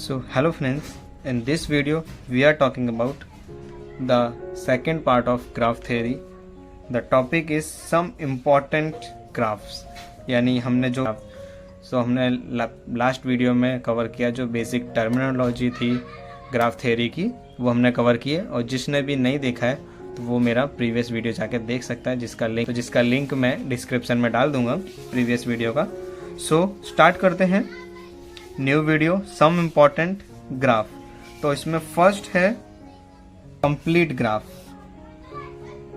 So hello friends, in this video we are talking about the second part of graph theory. The topic is some important graphs. यानी हमने जो हमने last video में cover किया जो basic terminology थी graph theory की, वो हमने कवर किए। और जिसने भी नहीं देखा है तो वो मेरा प्रीवियस वीडियो जाके देख सकता है, जिसका लिंक मैं डिस्क्रिप्शन में डाल दूंगा प्रीवियस वीडियो का। सो स्टार्ट करते हैं new video, some important graph. तो इसमें फर्स्ट है complete graph.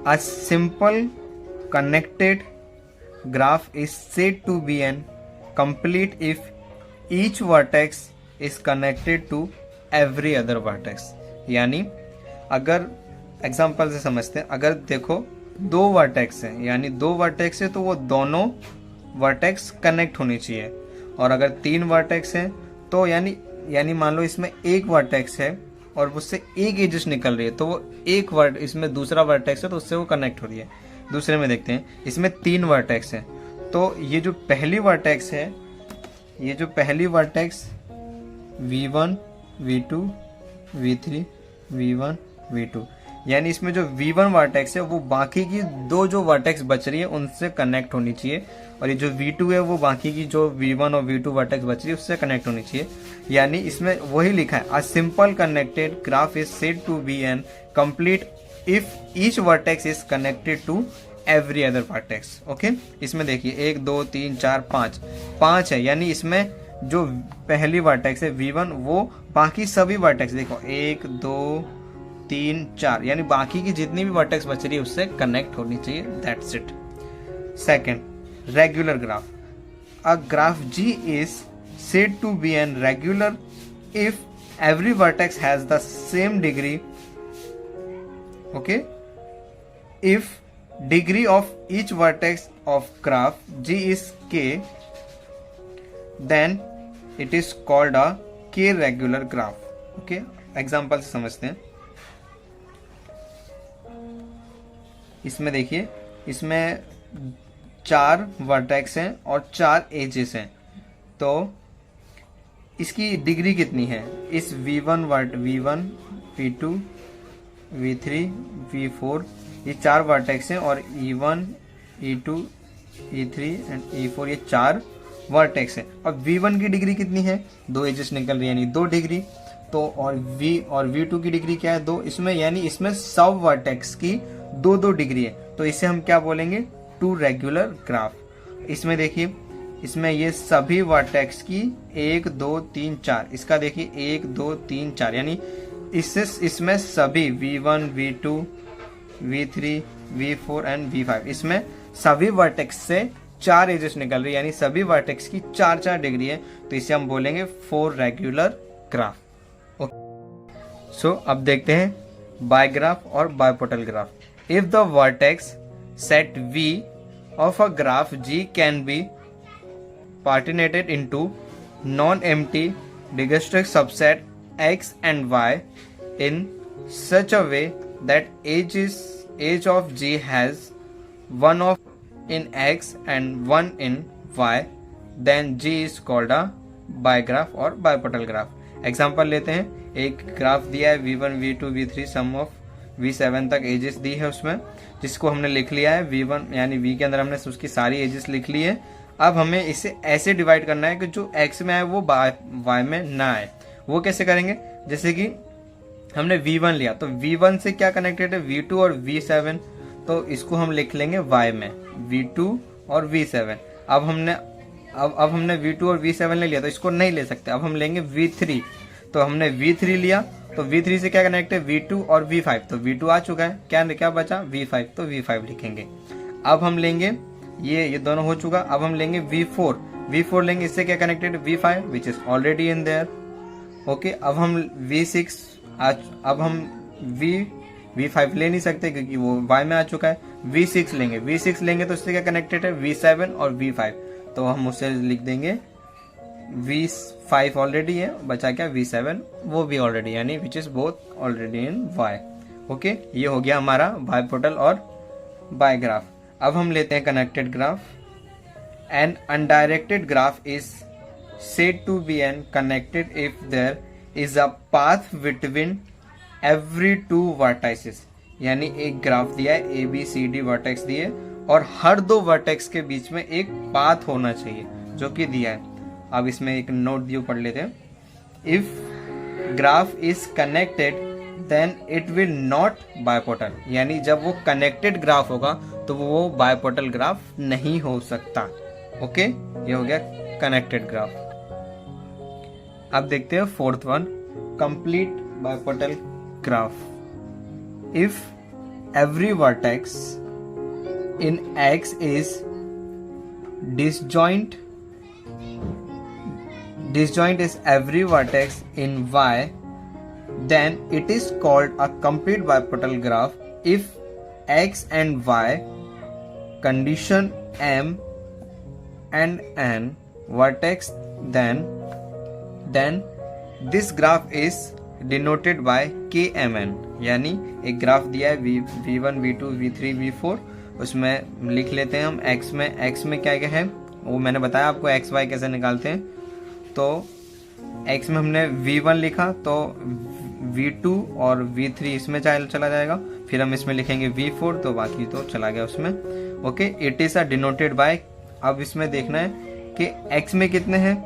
A simple connected graph is said to be an complete if each vertex is connected to every other vertex। यानी अगर एग्जांपल से समझते हैं, अगर देखो दो वर्टेक्स हैं, यानी दो वर्टेक्स है तो वो दोनों वर्टेक्स कनेक्ट होनी चाहिए। और अगर तीन वर्टेक्स हैं तो यानी मान लो इसमें एक वर्टेक्स है और उससे एक एजेस निकल रही है, तो वो एक इसमें दूसरा वर्टेक्स है तो उससे वो कनेक्ट हो रही है। दूसरे में देखते हैं, इसमें तीन वर्टेक्स हैं, तो ये जो पहली वर्टेक्स है, ये जो पहली vertex V1, V2, V3, V1, V2, यानी इसमें जो V1 वर्टेक्स है वो बाकी की दो जो वर्टेक्स बच रही है उनसे कनेक्ट होनी चाहिए, और ये जो V2 है वो बाकी की जो V1 और V2 वर्टेक्स बच रही है उससे कनेक्ट होनी चाहिए। यानी इसमें वही लिखा है, a simple connected graph is said to be an complete if each vertex is connected to every other vertex। Okay, इसमें देखिए 1 2 3 4 5 है, यानी इसमें जो पहली वर्टेक्स है V1 वो बाकी सभी वर्टेक्स देखो 1 2 3 4, यानी बाकी की जितनी भी वर्टेक्स बच रही है उससे कनेक्ट होनी चाहिए। That's it. Second, regular graph. A graph G is said to be an regular if every vertex has the same degree। Okay, if degree of each vertex of graph G is k, then it is called a k regular graph। Okay, example से समझते हैं। इसमें देखिए, इसमें 4 vertex हैं और 4 edges हैं, तो इसकी डिग्री कितनी है? इस V1 V2 V3 V4 ये 4 वर्टेक्स हैं, और E1 E2 E3 and E4 ये 4 वर्टेक्स हैं। अब V1 की डिग्री कितनी है? 2 एजेस निकल रही है, यानी 2 डिग्री। तो और V2 की डिग्री क्या है? 2। इसमें यानी इसमें सब वर्टेक्स की 2 डिग्री है, तो इसे हम क्या बोलेंगे? 2 रेगुलर ग्राफ। इसमें देखिए, इसमें ये सभी वर्टेक्स की 1 2 3 4, इसका देखिए 1 2 3 4, यानी इसमें सभी V1 V2 V3 V4 and V5 इसमें सभी वर्टेक्स से 4 एजेस निकल रही है, यानी सभी वर्टेक्स की 4 डिग्री है, तो इसे हम बोलेंगे 4 रेगुलर ग्राफ। सो अब देखते हैं बायग्राफ और बायपोटल graph. If the vertex set V of a graph G can be partitioned into non empty डिगस्ट्रिक subset X and Y in such a way that age of G has 1 in X and 1 in Y, then G is called a bigraph और bipolar graph। Example लेते हैं, एक ग्राफ दिया है V1 V2 V3 some of V7 तक edges दी है उसमें, जिसको हमने लिख लिया है V1, यानी V के अंदर हमने उसकी सारी एजेस लिख ली है। अब हमें इसे ऐसे डिवाइड करना है कि जो X में आए वो Y में ना आए। वो कैसे करेंगे? जैसे कि हमने V1 लिया, तो V1 से क्या कनेक्टेड है? V2 और V7, तो इसको हम लिख लेंगे Y में, V2 और V7। अब हमने V2 और V7 ले लिया, तो इसको नहीं ले सकते, अब हम लेंगे V3। तो हमने V3 लिया, तो V3 से क्या कनेक्ट है? V2 और V5, तो V2 आ चुका है, क्या बचा? V5, तो V5 लिखेंगे। अब हम लेंगे ये दोनों हो चुका, अब हम लेंगे V4 लेंगे, इससे क्या connected? V5 which is already in their. Okay, अब हम V6 अब हम V5 ले नहीं सकते क्योंकि वो Y में आ चुका है। V6 लेंगे तो इससे क्या कनेक्टेड है? V7 और V5, तो हम उसे लिख देंगे V5 ऑलरेडी है, बचा क्या? V7, वो भी ऑलरेडी, यानी which is both already in Y। Okay, ये हो गया हमारा बायपोटल और बायग्राफ। अब हम लेते हैं connected graph. An undirected graph is said to be an connected if their is a path between every two vertices, यानी एक ग्राफ दिया है, A B C D vertex दिए और हर दो वर्टेक्स के बीच में एक पाथ होना चाहिए जो कि दिया है। अब इसमें एक नोट दियो पढ़ लेते हैं। If graph is connected then it will not bipartite, यानी जब वो कनेक्टेड ग्राफ होगा तो वो बायपोर्टल ग्राफ नहीं हो सकता। ओके, ये हो गया कनेक्टेड ग्राफ। अब देखते हैं fourth one, complete bipartite graph. If every vertex in X is disjoint is every vertex in Y, then it is called a complete biportal graph if X and Y condition M and N vertex, then this graph is denoted by KMN, यानी एक ग्राफ दिया है V1 V2 V3 V4, उसमें लिख लेते हैं हम x में क्या क्या है वो मैंने बताया आपको x y कैसे निकालते हैं। तो x में हमने V1 लिखा तो V2 और V3 इसमें चला जाएगा, फिर हम इसमें लिखेंगे V4 तो बाकी तो चला गया उसमें। Okay, it is a denoted by, अब इसमें देखना है कि x में कितने हैं,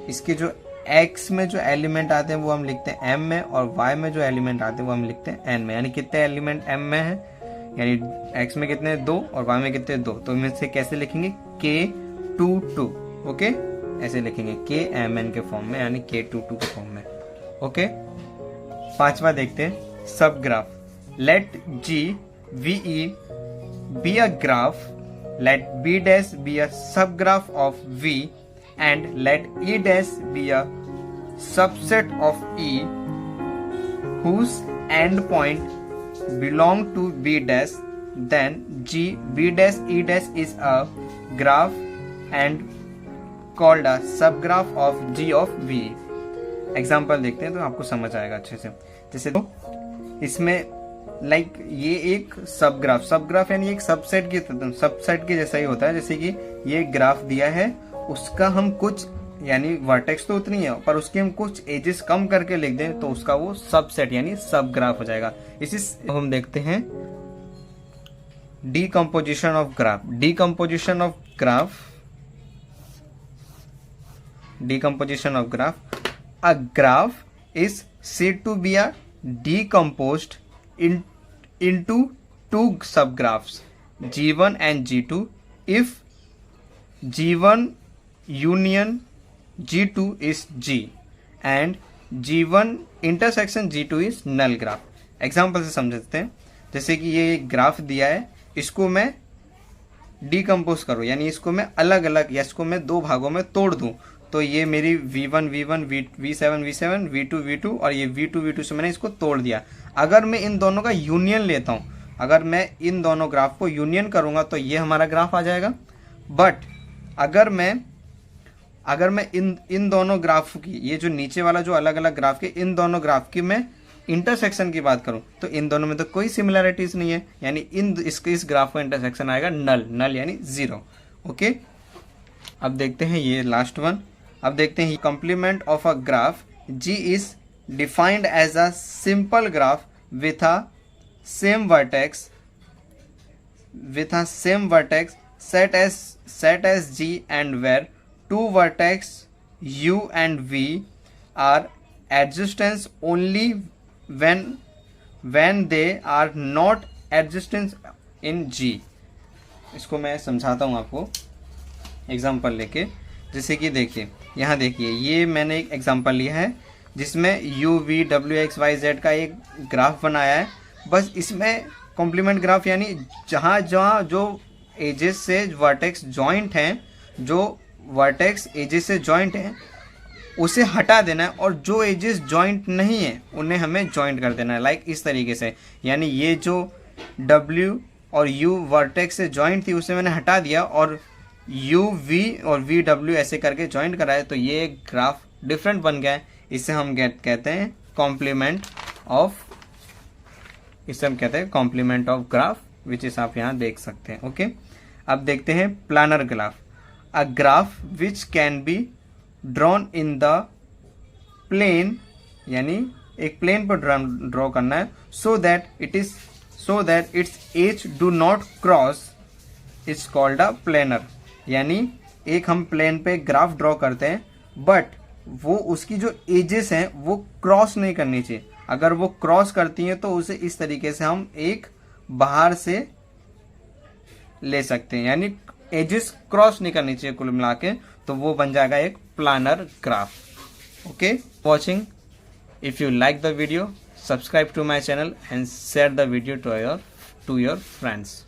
इसके जो x में जो एलिमेंट आते हैं वो हम लिखते हैं m में और y में जो एलिमेंट आते हैं वो हम लिखते हैं n में, यानी कितने एलिमेंट m में है, यानी x में कितने 2 और y में कितने 2, तो इनमें से कैसे लिखेंगे K22, ओके ऐसे लिखेंगे KMN के फॉर्म में, यानी K22 के फॉर्म में। ओके, पांचवा देखते हैं subgraph. Let GVE be a graph, let B dash be a subgraph of V and let E dash be a subset of E whose endpoint belong to B dash, then B dash E dash is a graph and called a subgraph of G of V। Example देखते हैं तो आपको समझ आएगा अच्छे से। जैसे तो इसमें लाइक ये एक सब ग्राफ यानी एक सबसेट के जैसा ही होता है। जैसे कि ये ग्राफ दिया है, उसका हम कुछ यानी वर्टेक्स तो उतनी है पर उसके हम कुछ एजेस कम करके लिख दें तो उसका वो सबसेट यानी सब ग्राफ हो जाएगा। इसी हम देखते हैं decomposition of graph. Decomposition of graph, a graph is said to be a decomposed into two subgraphs G1 and G2 if G1 union G2 is G and G1 intersection G2 is null graph. Example से समझते हैं। जैसे कि ये एक ग्राफ दिया है, इसको मैं डिकम्पोज करूँ यानी इसको मैं अलग अलग या इसको मैं दो भागों में तोड़ दूं, तो ये मेरी V1 V7 V2 और ये V2 से मैंने इसको तोड़ दिया। अगर मैं इन दोनों का यूनियन लेता हूँ, अगर मैं इन दोनों ग्राफ को यूनियन करूँगा तो ये हमारा ग्राफ आ जाएगा। बट अगर मैं इन दोनों ग्राफ की, ये जो नीचे वाला जो अलग अलग ग्राफ के, इन दोनों ग्राफ की मैं इंटरसेक्शन की बात करूं तो इन दोनों में तो कोई सिमिलरिटीज नहीं है, यानी इस ग्राफ का इंटरसेक्शन आएगा नल यानी 0। ओके, अब देखते हैं ये लास्ट वन। अब देखते हैं complement of a graph. G is defined as a simple graph with a same vertex set as G and where two vertex U and V are adjacent only when they are not adjacent in G। इसको मैं समझाता हूँ आपको example लेके। जैसे कि देखिए यहाँ देखिए, ये मैंने एक एग्जाम्पल लिया है जिसमें U V W X Y Z का एक ग्राफ बनाया है। बस इसमें कॉम्प्लीमेंट ग्राफ यानी जहाँ जहाँ जो एजेस से वर्टेक्स जॉइंट हैं, जो वर्टेक्स एजेस से जॉइंट हैं उसे हटा देना है और जो एजेस जॉइंट नहीं है उन्हें हमें जॉइंट कर देना है। लाइक इस तरीके से, यानी ये जो W और U वर्टेक्स से जॉइंट थी उसे मैंने हटा दिया और U V और V W ऐसे करके जॉइंट कराया, तो ये एक ग्राफ डिफरेंट बन गया है। इसे हम कहते हैं कॉम्प्लीमेंट ऑफ ग्राफ, विच इस आप यहाँ देख सकते हैं। ओके, अब देखते हैं planar graph. A graph which can be drawn in the plane यानी एक प्लेन पर ड्रॉ करना है, so that its edge do not cross, it's called a planar. यानी एक हम प्लेन पे ग्राफ ड्रॉ करते हैं, बट वो उसकी जो एजेस हैं वो क्रॉस नहीं करनी चाहिए। अगर वो क्रॉस करती हैं तो उसे इस तरीके से हम एक बाहर से ले सकते हैं, यानी एजेस क्रॉस नहीं करनी चाहिए कुल मिला के, तो वो बन जाएगा एक planar graph. Okay, watching. If you like the video, subscribe to my channel and share the video to your friends.